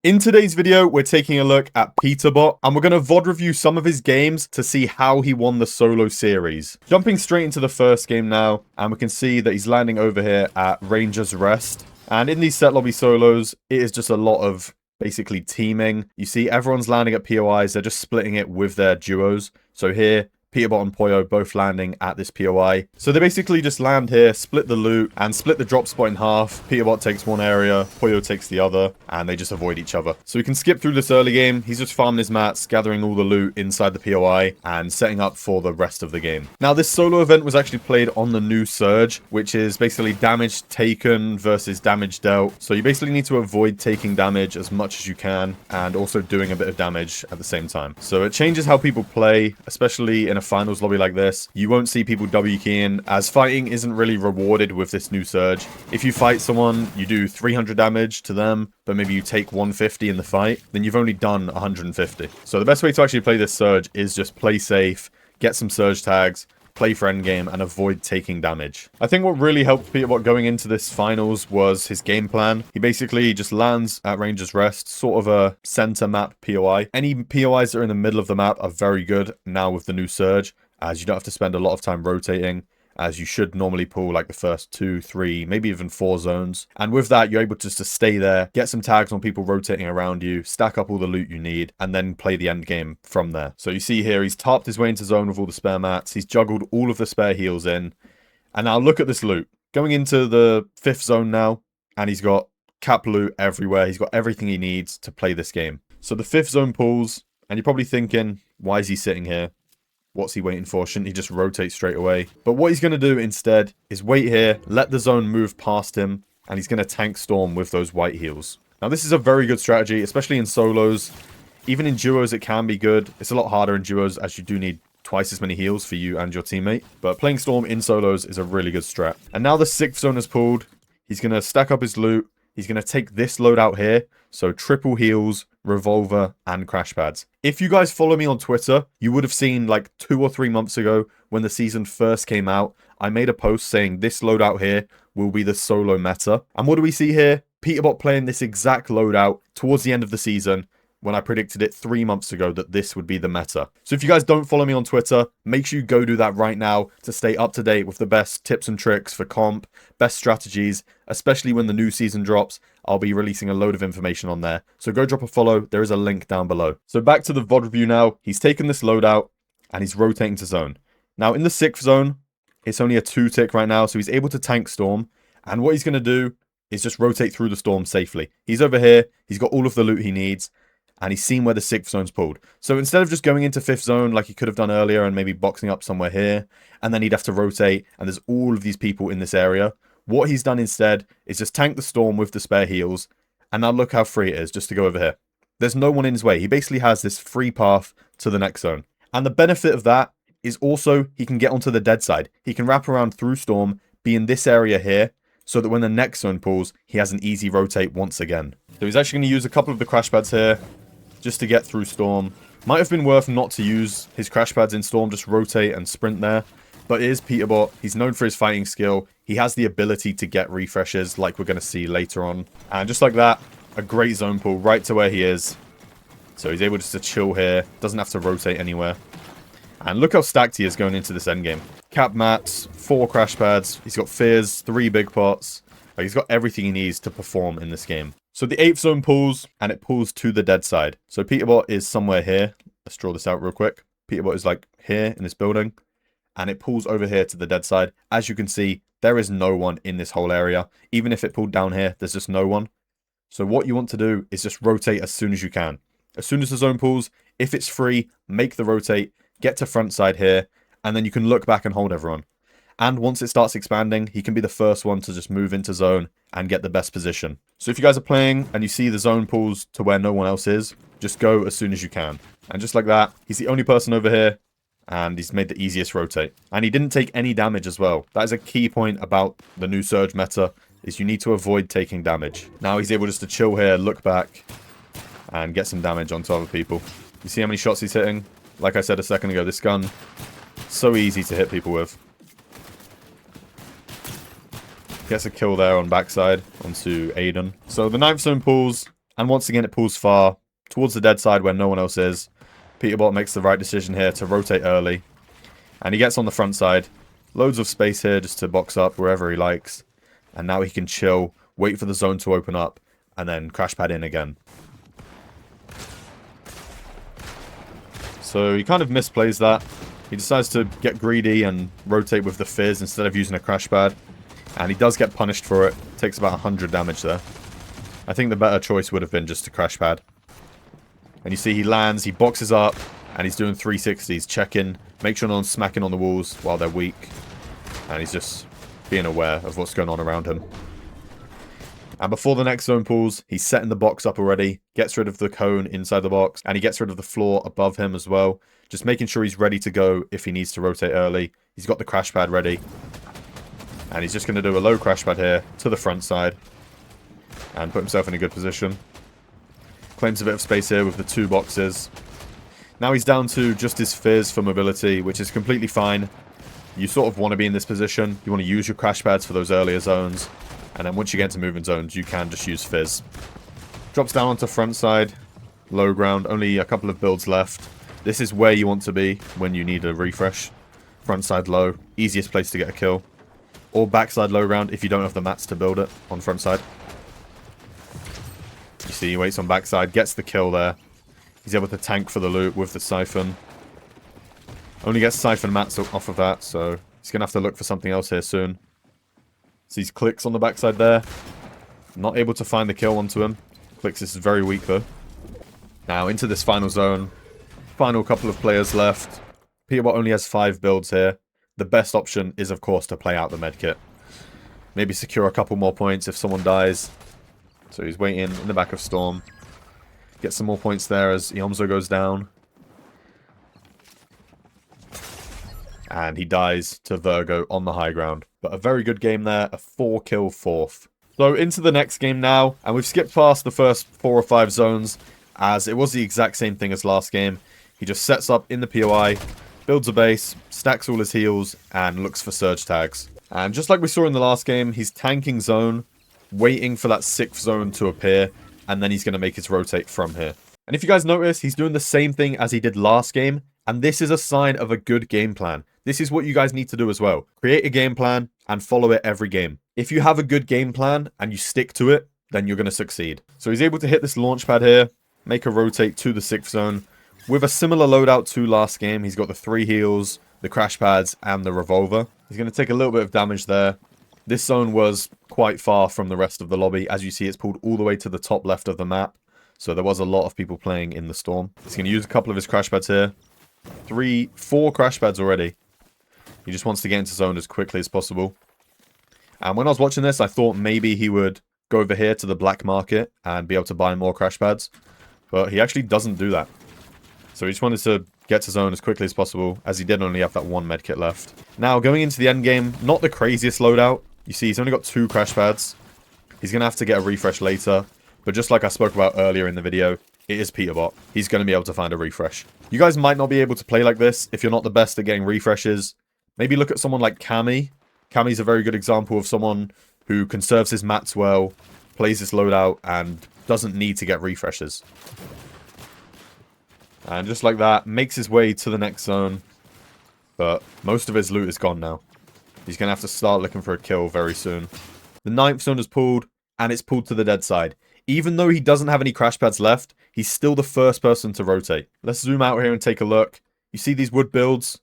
In today's video, we're taking a look at Peterbot, and we're going to VOD review some of his games to see how he won the solo series. Jumping straight into the first game now, and we can see that he's landing over here at Ranger's Rest. And in these set lobby solos, it is just a lot of basically teaming. You see everyone's landing at POIs, they're just splitting it with their duos. So here, Peterbot and Poyo both landing at this POI. So they basically just land here, split the loot, and split the drop spot in half. Peterbot takes one area, Poyo takes the other, and they just avoid each other. So we can skip through this early game. He's just farming his mats, gathering all the loot inside the POI, and setting up for the rest of the game. Now, this solo event was actually played on the new Surge, which is basically damage taken versus damage dealt. So you basically need to avoid taking damage as much as you can, and also doing a bit of damage at the same time. So it changes how people play, especially in a finals lobby like this. You won't see people W keying, as fighting isn't really rewarded with this new Surge. If you fight someone, you do 300 damage to them, but maybe you take 150 in the fight, then you've only done 150. So the best way to actually play this Surge is just play safe, get some Surge tags, play for endgame, and avoid taking damage. I think what really helped Peterbot going into this finals was his game plan. He basically just lands at Ranger's Rest, sort of a center map POI. Any POIs that are in the middle of the map are very good now with the new Surge, as you don't have to spend a lot of time rotating, as you should normally pull like the first 2, 3, maybe even 4 zones. And with that, you're able just to stay there, get some tags on people rotating around you, stack up all the loot you need, and then play the end game from there. So you see here, he's tarped his way into zone with all the spare mats. He's juggled all of the spare heals in. And now look at this loot. Going into the 5th zone now, and he's got cap loot everywhere. He's got everything he needs to play this game. So the 5th zone pulls, and you're probably thinking, why is he sitting here? What's he waiting for? Shouldn't he just rotate straight away? But what he's going to do instead is wait here, let the zone move past him, and he's going to tank Storm with those white heals. Now, this is a very good strategy, especially in solos. Even in duos, it can be good. It's a lot harder in duos, as you do need twice as many heals for you and your teammate. But playing Storm in solos is a really good strat. And now the 6th zone is pulled. He's going to stack up his loot. He's going to take this loadout here. So triple heals, revolver, and crash pads. If you guys follow me on Twitter, you would have seen like 2 or 3 months ago when the season first came out, I made a post saying this loadout here will be the solo meta. And what do we see here? Peterbot playing this exact loadout towards the end of the season, when I predicted it 3 months ago that this would be the meta. So if you guys don't follow me on Twitter, make sure you go do that right now to stay up to date with the best tips and tricks for comp, best strategies, especially when the new season drops. I'll be releasing a load of information on there. So go drop a follow. There is a link down below. So back to the VOD review now. He's taken this loadout and he's rotating to zone. Now in the 6th zone, it's only a 2 tick right now, so he's able to tank Storm. And what he's going to do is just rotate through the Storm safely. He's over here. He's got all of the loot he needs. And he's seen where the 6th zone's pulled. So instead of just going into 5th zone like he could have done earlier and maybe boxing up somewhere here, and then he'd have to rotate, and there's all of these people in this area, what he's done instead is just tank the Storm with the spare heals, and now look how free it is just to go over here. There's no one in his way. He basically has this free path to the next zone. And the benefit of that is also he can get onto the dead side. He can wrap around through Storm, be in this area here, so that when the next zone pulls, he has an easy rotate once again. So he's actually going to use a couple of the crash pads here, just to get through Storm. Might have been worth not to use his crash pads in Storm, just rotate and sprint there. But it is Peterbot. He's known for his fighting skill. He has the ability to get refreshes like we're going to see later on. And just like that, a great zone pull right to where he is. So he's able just to chill here. Doesn't have to rotate anywhere. And look how stacked he is going into this endgame. Cap mats, 4 crash pads. He's got fears, 3 big pots. Like, he's got everything he needs to perform in this game. So the 8th zone pulls, and it pulls to the dead side. So Peterbot is somewhere here. Let's draw this out real quick. Peterbot is like here in this building, and it pulls over here to the dead side. As you can see, there is no one in this whole area. Even if it pulled down here, there's just no one. So what you want to do is just rotate as soon as you can. As soon as the zone pulls, if it's free, make the rotate, get to front side here, and then you can look back and hold everyone. And once it starts expanding, he can be the first one to just move into zone and get the best position. So if you guys are playing and you see the zone pulls to where no one else is, just go as soon as you can. And just like that, he's the only person over here, and he's made the easiest rotate. And he didn't take any damage as well. That is a key point about the new Surge meta, is you need to avoid taking damage. Now he's able just to chill here, look back, and get some damage onto other people. You see how many shots he's hitting? Like I said a second ago, this gun, so easy to hit people with. Gets a kill there on backside onto Aiden. So the 9th zone pulls, And once again, it pulls far towards the dead side where no one else is. Peterbot makes the right decision here to rotate early. And he gets on the front side. Loads of space here just to box up wherever he likes. And now he can chill, wait for the zone to open up, and then crash pad in again. So he kind of misplays that. He decides to get greedy and rotate with the Fizz instead of using a crash pad. And he does get punished for it. Takes about 100 damage there. I think the better choice would have been just to crash pad. And you see he lands, he boxes up, and he's doing 360s, checking, make sure no one's smacking on the walls while they're weak. And he's just being aware of what's going on around him. And before the next zone pulls, he's setting the box up already, gets rid of the cone inside the box, and he gets rid of the floor above him as well. Just making sure he's ready to go if he needs to rotate early. He's got the crash pad ready. And he's just going to do a low crash pad here to the front side. And put himself in a good position. Claims a bit of space here with the 2 boxes. Now he's down to just his Fizz for mobility, which is completely fine. You sort of want to be in this position. You want to use your crash pads for those earlier zones. And then once you get into movement zones, you can just use Fizz. Drops down onto front side. Low ground. Only a couple of builds left. This is where you want to be when you need a refresh. Front side low. Easiest place to get a kill. Or backside low ground if you don't have the mats to build it on front side. You see he waits on backside. Gets the kill there. He's able to tank for the loot with the Siphon. Only gets Siphon mats off of that, so he's going to have to look for something else here soon. Sees clicks on the backside there. Not able to find the kill onto him. Clicks is very weak though. Now into this final zone. Final couple of players left. Peterbot only has 5 builds here. The best option is of course to play out the medkit. Maybe secure a couple more points if someone dies. So he's waiting in the back of Storm. Get some more points there as Iomzo goes down. And he dies to Virgo on the high ground. But a very good game there. A 4-kill 4th. So into the next game now. And we've skipped past the first 4 or 5 zones, as it was the exact same thing as last game. He just sets up in the POI, builds a base, stacks all his heals, and looks for surge tags. And just like we saw in the last game, he's tanking zone, waiting for that 6th zone to appear, and then he's going to make his rotate from here. And if you guys notice, he's doing the same thing as he did last game, and this is a sign of a good game plan. This is what you guys need to do as well. Create a game plan and follow it every game. If you have a good game plan and you stick to it, then you're going to succeed. So he's able to hit this launch pad here, make a rotate to the 6th zone. With a similar loadout to last game, he's got the 3 heals, the crash pads, and the revolver. He's going to take a little bit of damage there. This zone was quite far from the rest of the lobby. As you see, it's pulled all the way to the top left of the map. So there was a lot of people playing in the Storm. He's going to use a couple of his crash pads here. 4 crash pads already. He just wants to get into zone as quickly as possible. And when I was watching this, I thought maybe he would go over here to the black market and be able to buy more crash pads. But he actually doesn't do that. So he just wanted to get to zone as quickly as possible, as he did only have that 1 medkit left. Now, going into the end game, not the craziest loadout. You see, he's only got 2 crash pads. He's going to have to get a refresh later. But just like I spoke about earlier in the video, it is Peterbot. He's going to be able to find a refresh. You guys might not be able to play like this if you're not the best at getting refreshes. Maybe look at someone like Cammy. Cammy's a very good example of someone who conserves his mats well, plays his loadout, and doesn't need to get refreshes. And just like that, makes his way to the next zone. But most of his loot is gone now. He's going to have to start looking for a kill very soon. The 9th zone is pulled, and it's pulled to the dead side. Even though he doesn't have any crash pads left, he's still the first person to rotate. Let's zoom out here and take a look. You see these wood builds?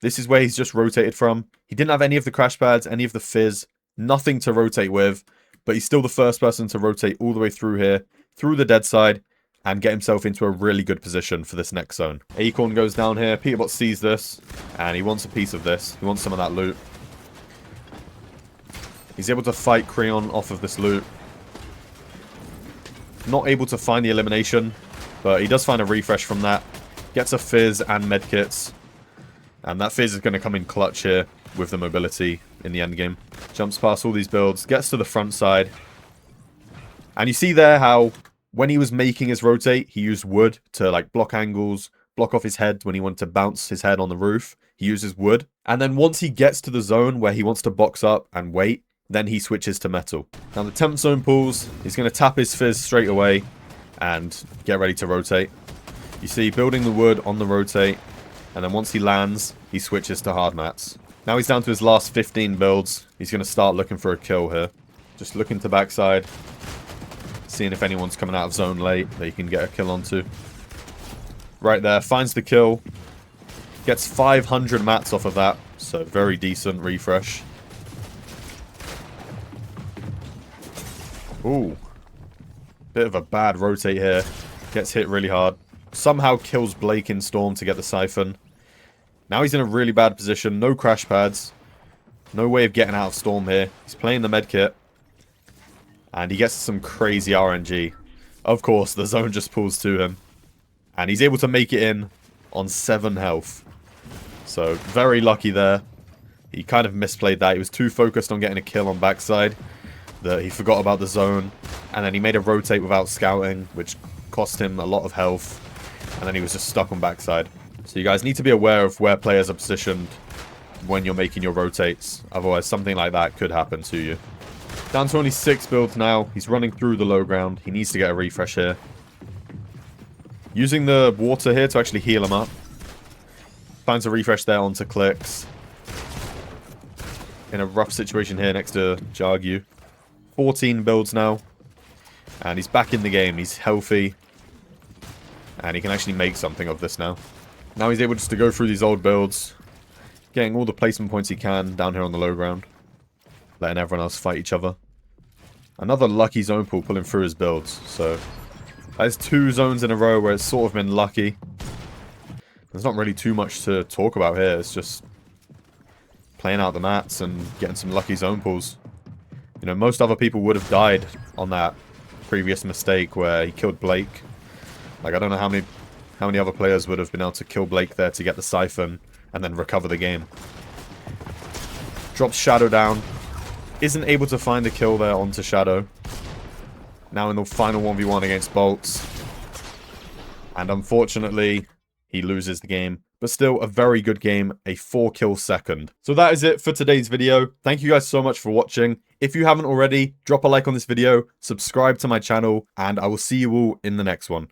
This is where he's just rotated from. He didn't have any of the crash pads, any of the fizz, nothing to rotate with, but he's still the first person to rotate all the way through here, through the dead side, and get himself into a really good position for this next zone. Acorn goes down here. Peterbot sees this, and he wants a piece of this. He wants some of that loot. He's able to fight Creon off of this loot. Not able to find the elimination, but he does find a refresh from that. Gets a fizz and medkits. And that fizz is going to come in clutch here with the mobility in the end game. Jumps past all these builds, gets to the front side. And you see there how when he was making his rotate, he used wood to like block angles, block off his head when he wanted to bounce his head on the roof. He uses wood. And then once he gets to the zone where he wants to box up and wait, then he switches to metal. Now the 10th zone pulls. He's going to tap his fizz straight away. and get ready to rotate. You see, building the wood on the rotate, and then once he lands, he switches to hard mats. Now he's down to his last 15 builds. He's going to start looking for a kill here. Just looking to backside, seeing if anyone's coming out of zone late that he can get a kill onto. Right there, finds the kill. Gets 500 mats off of that, so very decent refresh. Ooh. Bit of a bad rotate here. Gets hit really hard. Somehow kills Blake in Storm to get the Siphon. Now he's in a really bad position. No crash pads. No way of getting out of Storm here. He's playing the medkit. And he gets some crazy RNG. Of course, the zone just pulls to him. And he's able to make it in on 7 health. So, very lucky there. He kind of misplayed that. He was too focused on getting a kill on backside that he forgot about the zone. And then he made a rotate without scouting, which cost him a lot of health. And then he was just stuck on backside. So you guys need to be aware of where players are positioned when you're making your rotates. Otherwise, something like that could happen to you. Down to only 6 builds now. He's running through the low ground. He needs to get a refresh here. Using the water here to actually heal him up. Finds a refresh there onto Clicks. In a rough situation here next to Jargu. 14 builds now. And he's back in the game. He's healthy. And he can actually make something of this now. Now he's able just to go through these old builds. Getting all the placement points he can down here on the low ground. Letting everyone else fight each other. Another lucky zone pool pulling through his builds. So, there's 2 zones in a row where it's sort of been lucky. There's not really too much to talk about here. It's just playing out the mats and getting some lucky zone pools. You know, most other people would have died on that previous mistake where he killed Blake. Like, I don't know how many other players would have been able to kill Blake there to get the Siphon and then recover the game. Drops Shadow down. Isn't able to find a kill there onto Shadow. Now in the final 1v1 against Bolts. And unfortunately, he loses the game. But still, a very good game. A 4-kill second. So that is it for today's video. Thank you guys so much for watching. If you haven't already, drop a like on this video, subscribe to my channel, and I will see you all in the next one.